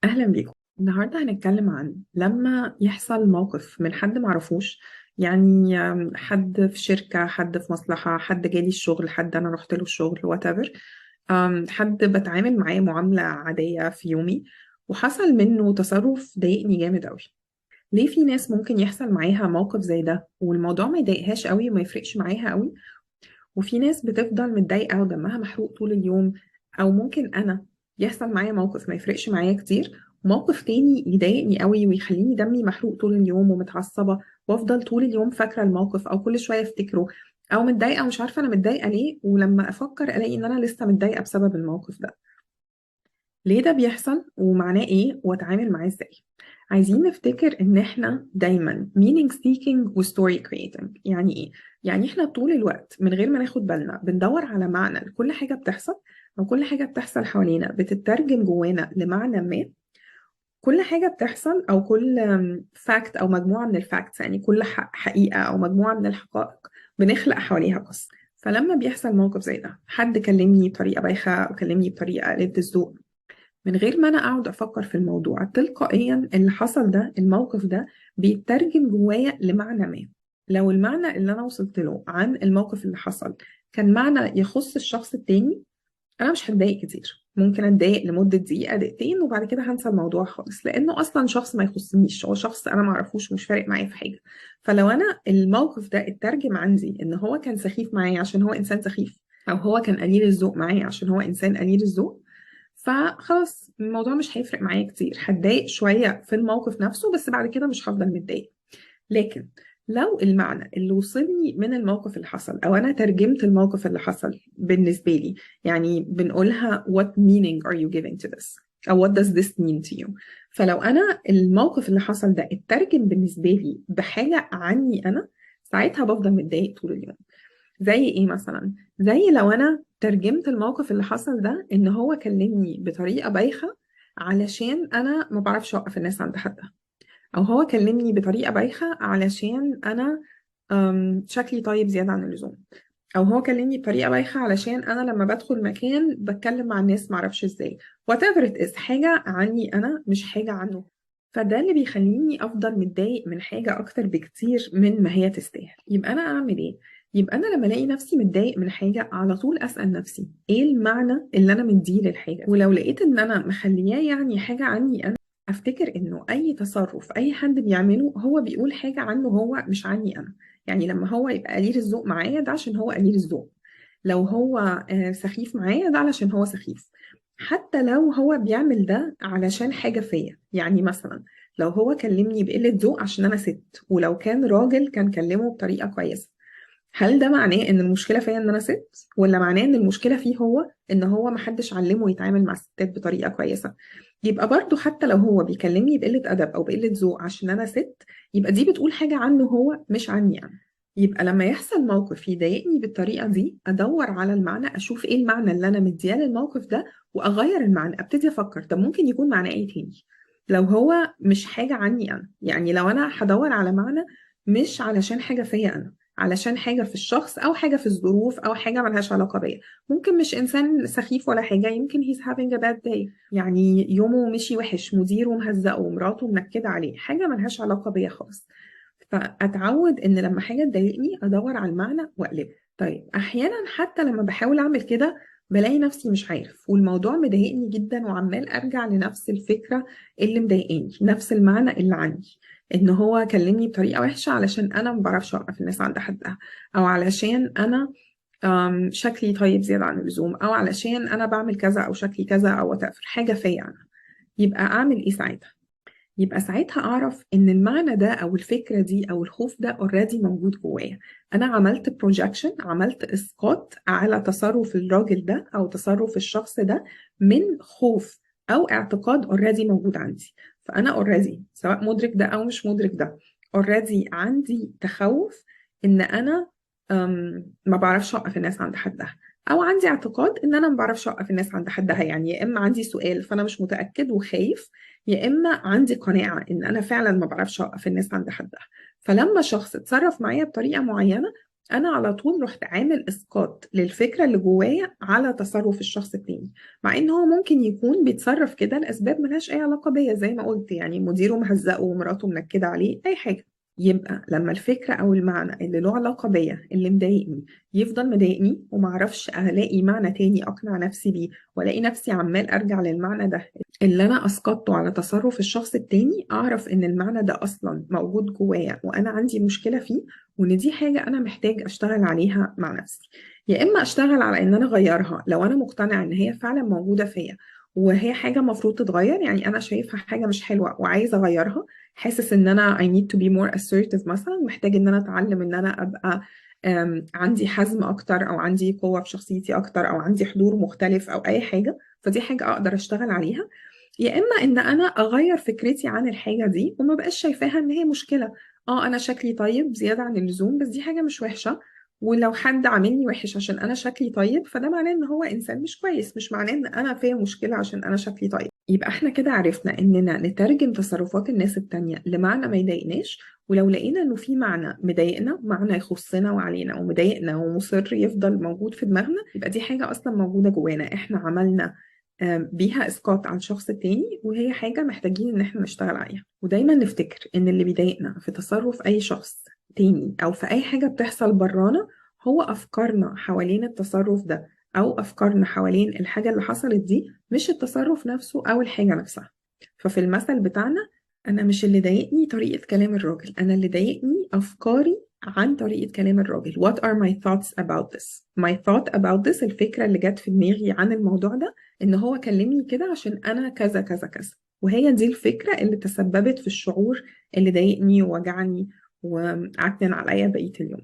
أهلا بيكم. النهاردة هنتكلم عن لما يحصل موقف من حد معرفوش. يعني حد في شركة، حد في مصلحة، حد جالي الشغل، حد أنا رحت له الشغل whatever. حد بتعامل معاه معاملة عادية في يومي، وحصل منه تصرف ضايقني جامد أوي. ليه في ناس ممكن يحصل معاها موقف زي ده والموضوع ما يضايقهاش أوي وما يفرقش معاها أوي، وفي ناس بتفضل متضايقة ودمها محروق طول اليوم؟ أو ممكن أنا يحصل معايا موقف ما يفرقش معايا كتير، موقف تاني يضايقني قوي ويخليني دمي محروق طول اليوم ومتعصبة، وأفضل طول اليوم فاكرة الموقف أو كل شوية أفتكره، أو متضايقة ومش عارفة أنا متضايقة ليه، ولما أفكر ألاقي إن أنا لسه متضايقة بسبب الموقف ده. ليه ده بيحصل ومعناه إيه وأتعامل معاه إزاي؟ عايزين نفتكر إن إحنا دايما meaning seeking و story creating. يعني إيه؟ يعني إحنا طول الوقت من غير ما ناخد بالنا بندور على معنى لكل حاجة بتحصل، أو كل حاجة بتحصل حوالينا بتترجم جوانا لمعنى ما. كل حاجة بتحصل أو كل فاكت أو مجموعة من الفاكتس، يعني كل حقيقة أو مجموعة من الحقائق بنخلق حواليها قصة. فلما بيحصل موقف زي ده، حد كلمني بطريقة بايخة أو كلمني بطريقة قليلة الذوق، من غير ما انا اقعد افكر في الموضوع، تلقائيا اللي حصل ده، الموقف ده بيترجم جوايا لمعنى ما. لو المعنى اللي انا وصلت له عن الموقف اللي حصل كان معنى يخص الشخص التاني، انا مش هتضايق كتير. ممكن اتضايق لمدة دقيقة دقيقتين وبعد كده هنسى الموضوع خالص، لانه اصلا شخص ما يخصنيش، هو شخص انا معرفوش ومش فارق معايا في حاجة. فلو انا الموقف ده اترجم عندي ان هو كان سخيف معايا عشان هو انسان سخيف، او هو كان قليل الذوق معايا عشان هو انسان قليل الذوق، فخلاص الموضوع مش هيفرق معايا كتير. هتضايق شوية في الموقف نفسه بس بعد كده مش هفضل متضايق. لكن لو المعنى اللي وصلني من الموقف اللي حصل، او انا ترجمت الموقف اللي حصل بالنسبة لي، يعني بنقولها what meaning are you giving to this، او what does this mean to you. فلو انا الموقف اللي حصل ده اترجم بالنسبة لي بحاجة عني انا، ساعتها بفضل متضايق طول اليوم. زي ايه مثلا؟ زي لو انا ترجمت الموقف اللي حصل ده ان هو كلمني بطريقة بايخة علشان انا ما بعرفش اوقف الناس عند حدها، او هو كلمني بطريقة بايخة علشان انا شكلي طيب زيادة عن اللزوم، او هو كلمني بطريقة بايخة علشان انا لما بدخل مكان بتكلم مع الناس معرفش ازاي. whatever it is، حاجة عني انا مش حاجة عنه. فده اللي بيخليني افضل متضايق من حاجة اكتر بكتير من ما هي تستاهل. يبقى انا اعمل ايه؟ يبقى انا لما الاقي نفسي متضايق من حاجة على طول اسأل نفسي ايه المعنى اللي انا مديه للحاجة. ولو لقيت ان انا مخلياه يعني حاجة عني انا، افتكر انه اي تصرف اي حد بيعمله هو بيقول حاجة عنه هو مش عني انا. يعني لما هو يبقى قليل الذوق معايا ده عشان هو قليل الذوق، لو هو سخيف معايا ده علشان هو سخيف. حتى لو هو بيعمل ده علشان حاجة فيا، يعني مثلا لو هو كلمني بقلة ذوق عشان أنا ست، ولو كان راجل كان كلمه بطريقة كويسة، هل ده معناه إن المشكلة فيا إن أنا ست، ولا معناه إن المشكلة فيه هو إن هو محدش علمه يتعامل مع الستات بطريقة كويسة؟ يبقى برضو حتى لو هو بيكلمني بقلة أدب أو بقلة ذوق عشان أنا ست، يبقى دي بتقول حاجة عنه هو مش عني أنا. يبقى لما يحصل موقف يضايقني بالطريقة دي، أدور على المعنى، أشوف إيه المعنى اللي أنا مدياه للموقف ده، وأغير المعنى. أبتدي أفكر طب ممكن يكون معناه إيه تاني لو هو مش حاجة عني أنا. يعني لو أنا هدور على معنى مش علشان حاجة فيا أنا، علشان حاجة في الشخص أو حاجة في الظروف أو حاجة ملهاش علاقة بيا. ممكن مش إنسان سخيف ولا حاجة، يمكن he's having a bad day، يعني يومه مشي وحش، مديره مهزقه ومراته منكدة عليه، حاجة ملهاش علاقة بيا خالص. فأتعود إن لما حاجة تضايقني أدور على المعنى وأقلبه. طيب أحيانا حتى لما بحاول أعمل كده بلاقي نفسي مش عارف، والموضوع مضايقني جدا، وعمال أرجع لنفس الفكرة اللي مضايقاني، نفس المعنى اللي عندي، إن هو كلمني بطريقة وحشة علشان أنا ما بعرفش أوقف الناس عند حدها، أو علشان أنا شكلي طيب زيادة عن اللزوم، أو علشان أنا بعمل كذا أو شكلي كذا أو whatever، حاجة فيا أنا. يبقى أعمل إيه ساعتها؟ يبقى ساعتها أعرف إن المعنى ده أو الفكرة دي أو الخوف ده اوريدي موجود جوايا. أنا عملت بروجكشن، عملت إسقاط على تصرف الراجل ده أو تصرف الشخص ده من خوف أو اعتقاد اوريدي موجود عندي. فأنا اوريدي سواء مدرك ده أو مش مدرك ده، اوريدي عندي تخوف إن أنا ما بعرفش أوقف الناس عند حدها، أو عندي اعتقاد إن أنا ما بعرفش أوقف الناس عند حدها. يعني يا إما عندي سؤال فأنا مش متأكد وخايف، يا إما عندي قناعة إن أنا فعلا ما بعرفش أوقف الناس عند حدها. فلما شخص اتصرف معايا بطريقة معينة، انا على طول رحت عامل اسقاط للفكره اللي جوايا على تصرف الشخص التاني، مع ان هو ممكن يكون بيتصرف كده لاسباب ملهاش اي علاقه بيا، زي ما قلت يعني مديره مهزقه ومراته منكده عليه، اي حاجه. يبقى لما الفكره او المعنى اللي له علاقه بيا اللي مضايقني يفضل مضايقني ومعرفش الاقي معنى تاني اقنع نفسي بيه، والاقي نفسي عمال ارجع للمعنى ده اللي انا اسقطته على تصرف الشخص التاني، اعرف ان المعنى ده اصلا موجود جوايا وانا عندي مشكله فيه، وان دي حاجة انا محتاج اشتغل عليها مع نفسي. يا اما اشتغل على ان انا اغيرها لو انا مقتنعة ان هي فعلا موجودة فيا وهي حاجة مفروض تتغير، يعني انا شايفها حاجة مش حلوة وعايزة اغيرها، حاسس ان انا I need to be more assertive مثلا، محتاج ان انا اتعلم ان انا ابقى عندي حزم اكتر، او عندي قوة في شخصيتي اكتر، او عندي حضور مختلف، او اي حاجة، فدي حاجة اقدر اشتغل عليها. يا اما ان انا اغير فكرتي عن الحاجة دي وما بقاش شايفاها ان هي مشكلة. اه انا شكلي طيب زيادة عن اللزوم، بس دي حاجة مش وحشة، ولو حد عاملني وحش عشان انا شكلي طيب فده معناه ان هو انسان مش كويس، مش معناه ان انا فيا مشكلة عشان انا شكلي طيب. يبقى احنا كده عرفنا اننا نترجم تصرفات الناس التانية لمعنى ما يضايقناش، ولو لقينا انه في معنى مضايقنا، معنى يخصنا وعلينا ومضايقنا ومصر يفضل موجود في دماغنا، يبقى دي حاجة اصلا موجودة جوانا، احنا عملنا بيها اسقاط على الشخص التاني، وهي حاجة محتاجين ان احنا نشتغل عليها. ودايما نفتكر ان اللي بيضايقنا في تصرف اي شخص تاني او في اي حاجة بتحصل برانا هو افكارنا حوالين التصرف ده، او افكارنا حوالين الحاجة اللي حصلت دي، مش التصرف نفسه او الحاجة نفسها. ففي المثل بتاعنا، انا مش اللي ضايقني طريقة كلام الراجل، انا اللي ضايقني افكاري عن طريقة كلام الراجل. What are my thoughts about this? My thought about this، الفكرة اللي جت في دماغي عن الموضوع ده، ان هو كلمني كده عشان انا كذا كذا كذا، وهي دي الفكرة اللي تسببت في الشعور اللي ضايقني ووجعني وعكنن عليا بقية اليوم.